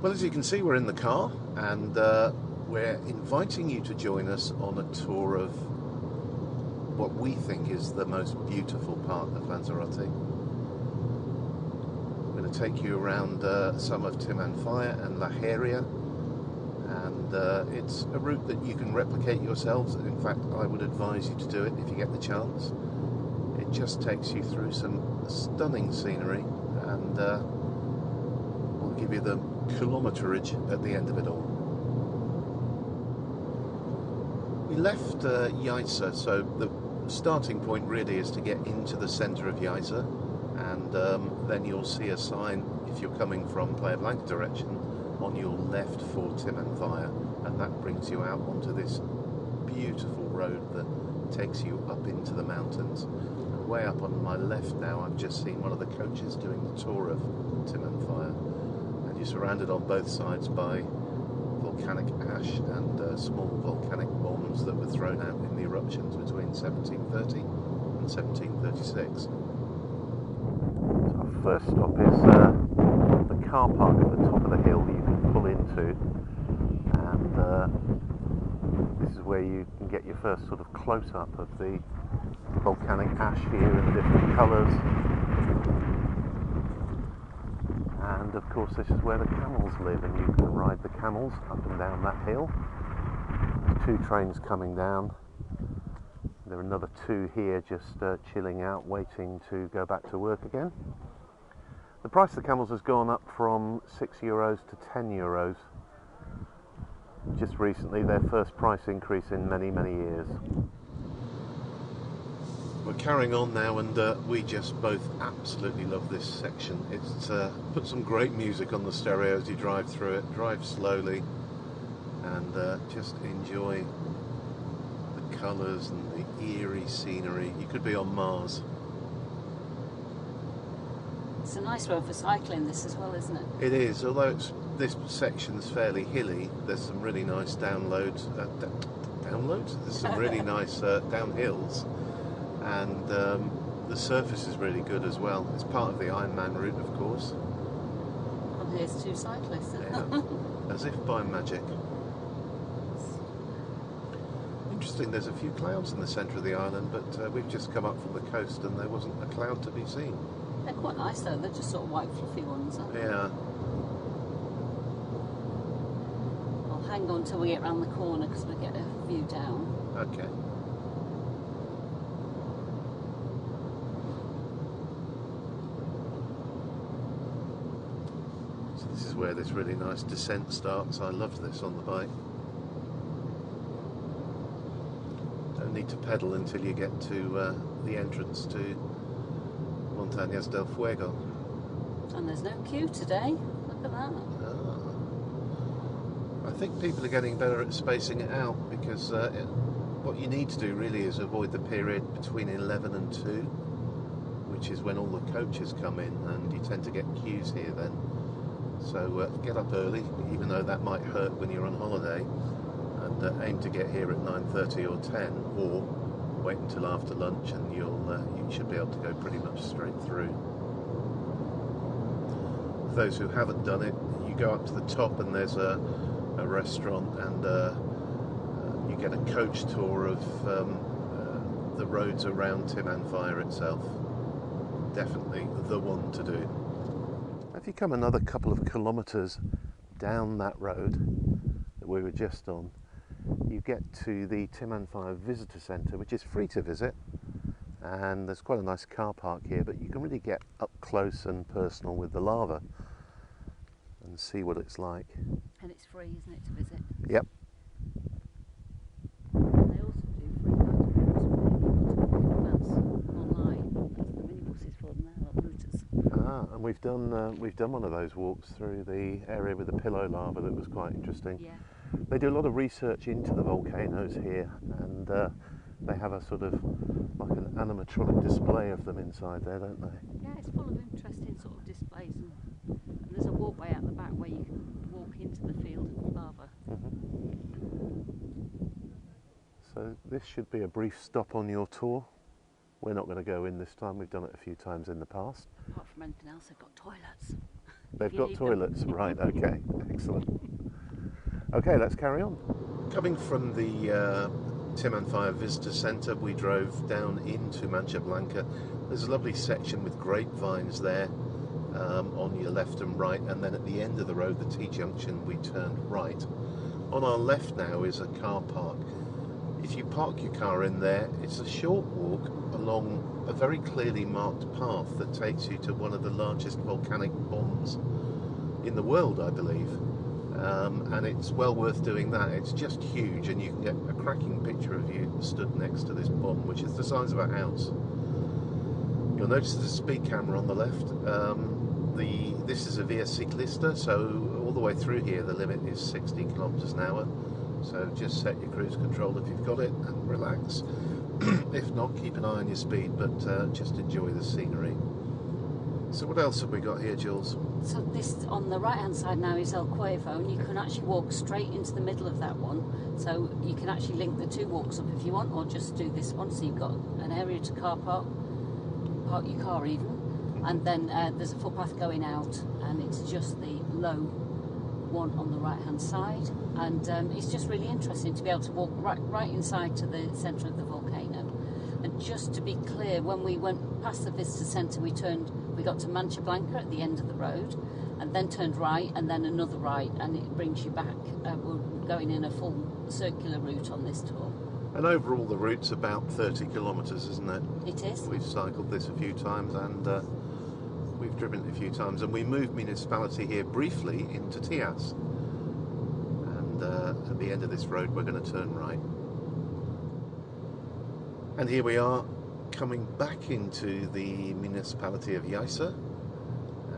Well, as you can see, we're in the car, and we're inviting you to join us on a tour of what we think is the most beautiful part of Lanzarote. We're going to take you around some of Timanfaya and Geria, and it's a route that you can replicate yourselves. In fact, I would advise you to do it if you get the chance. It just takes you through some stunning scenery, and we'll give you the kilometerage at the end of it all. We left Yaisa, so the starting point really is to get into the centre of Yaisa, and then you'll see a sign if you're coming from Playa Blanca direction on your left for Timanfaya, and that brings you out onto this beautiful road that takes you up into the mountains. And way up on my left now, I've just seen one of the coaches doing the tour of Timanfaya, and you're surrounded on both sides by volcanic ash and small volcanic bombs that were thrown out in the eruptions between 1730 and 1736. So our first stop is the car park at the top of the hill you can pull into, and this is where you can get your first sort of close-up of the volcanic ash here in different colours. And of course this is where the camels live, and you can ride the camels up and down that hill. There's two trains coming down. There are another two here just chilling out, waiting to go back to work again. The price of the camels has gone up from €6 to €10 just recently, their first price increase in many, many years. We're carrying on now, and we just both absolutely love this section. It's put some great music on the stereo as you drive through it. Drive slowly and just enjoy the colours and the eerie scenery. You could be on Mars. It's a nice road for cycling, this as well, isn't it? It is, although this section's fairly hilly. There's some really nice downloads. There's some really nice downhills. And the surface is really good as well. It's part of the Ironman route, of course. And here's two cyclists. Yeah, as if by magic. Interesting, there's a few clouds in the centre of the island, but we've just come up from the coast and there wasn't a cloud to be seen. They're quite nice though, they're just sort of white fluffy ones, aren't they? Yeah. I'll hang on till we get round the corner because we get a view down. Okay. This is where this really nice descent starts. I loved this on the bike. Don't need to pedal until you get to the entrance to Montañas del Fuego. And there's no queue today. Look at that. I think people are getting better at spacing it out, because what you need to do really is avoid the period between 11 and 2, which is when all the coaches come in, and you tend to get queues here then. So get up early, even though that might hurt when you're on holiday, and aim to get here at 9:30 or 10, or wait until after lunch, and you should be able to go pretty much straight through. For those who haven't done it, you go up to the top and there's a restaurant, and you get a coach tour of the roads around Timanfaya itself. Definitely the one to do. If you come another couple of kilometres down that road that we were just on, you get to the Timanfaya Visitor Centre, which is free to visit, and there's quite a nice car park here, but you can really get up close and personal with the lava and see what it's like. And it's free, isn't it, to visit? Yep. They also do free maps online. That's the minibuses for them now, like routers. And we've done one of those walks through the area with the pillow lava. That was quite interesting. Yeah. They do a lot of research into the volcanoes here, and they have a sort of like an animatronic display of them inside there, don't they? Yeah, it's full of interesting sort of displays, and there's a walkway out the back where you can walk into the field of lava. So this should be a brief stop on your tour. We're not going to go in this time, we've done it a few times in the past. Apart from anything else, they've got toilets. They've you got need them. toilets, right? Okay, excellent. Okay, let's carry on. Coming from the Timanfaya Visitor Centre, we drove down into Mancha Blanca. There's a lovely section with grapevines there on your left and right, and then at the end of the road, the T-junction, we turned right. On our left now is a car park. If you park your car in there, it's a short walk along a very clearly marked path that takes you to one of the largest volcanic bombs in the world, I believe. And it's well worth doing that. It's just huge, and you can get a cracking picture of you stood next to this bomb, which is the size of a house. You'll notice there's a speed camera on the left. This is a via ciclista, so all the way through here the limit is 60 kilometers an hour. So just set your cruise control if you've got it and relax. If not, keep an eye on your speed, but just enjoy the scenery. So what else have we got here, Jules? So this on the right hand side now is El Cuervo, and you can actually walk straight into the middle of that one. So you can actually link the two walks up if you want, or just do this one. So you've got an area to park your car even, and then there's a footpath going out, and it's just the low one on the right hand side, and it's just really interesting to be able to walk right inside to the centre of the volcano. And just to be clear, when we went past the visitor centre, we got to Mancha Blanca at the end of the road, and then turned right, and then another right, and it brings you back. We're going in a full circular route on this tour. And overall the route's about 30 kilometres, isn't it? It is. We've cycled this a few times, and we've driven it a few times, and we moved municipality here briefly into Tias. And at the end of this road we're going to turn right. And here we are coming back into the municipality of Geria,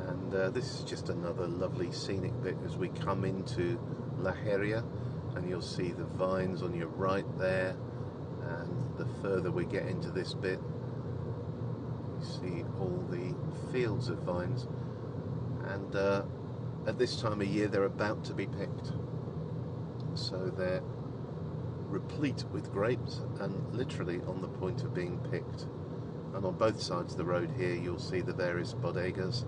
and this is just another lovely scenic bit as we come into La Geria, and you'll see the vines on your right there, and the further we get into this bit you see all the fields of vines, and at this time of year they're about to be picked, so they're replete with grapes and literally on the point of being picked. And on both sides of the road here you'll see the various bodegas.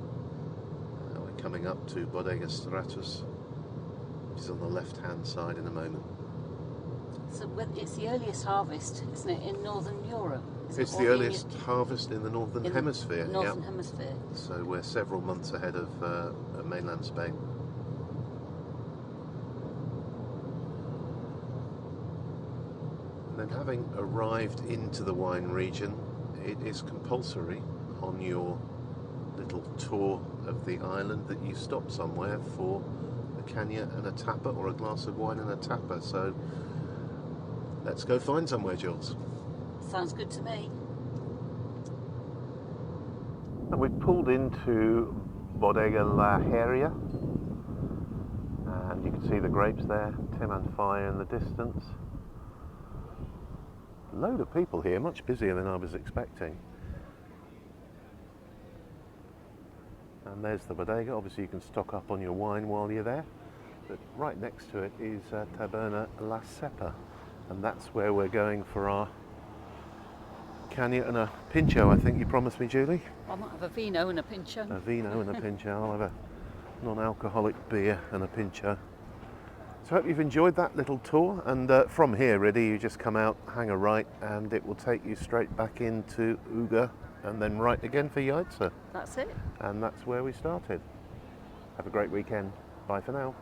We're coming up to Bodega Stratus, which is on the left hand side in a moment. So it's the earliest harvest, isn't it, in Northern Europe? It's the earliest harvest in the Northern Hemisphere. Northern Hemisphere. So we're several months ahead of mainland Spain. And then, having arrived into the wine region, it is compulsory on your little tour of the island that you stop somewhere for a caña and a tapa, or a glass of wine and a tapa. So let's go find somewhere, Jules. Sounds good to me. And we've pulled into Bodega La Geria, and you can see the grapes there, Timanfaya in the distance. Load of people here, much busier than I was expecting. And there's the bodega. Obviously you can stock up on your wine while you're there, but right next to it is Taberna La Cepa, and that's where we're going for our caña and a pincho, I think you promised me, Julie. I might have a vino and a pincho. A vino and a pincho. I'll have a non-alcoholic beer and a pincho. So I hope you've enjoyed that little tour, and from here really you just come out, hang a right, and it will take you straight back into Uga, and then right again for Geria. That's it. And that's where we started. Have a great weekend. Bye for now.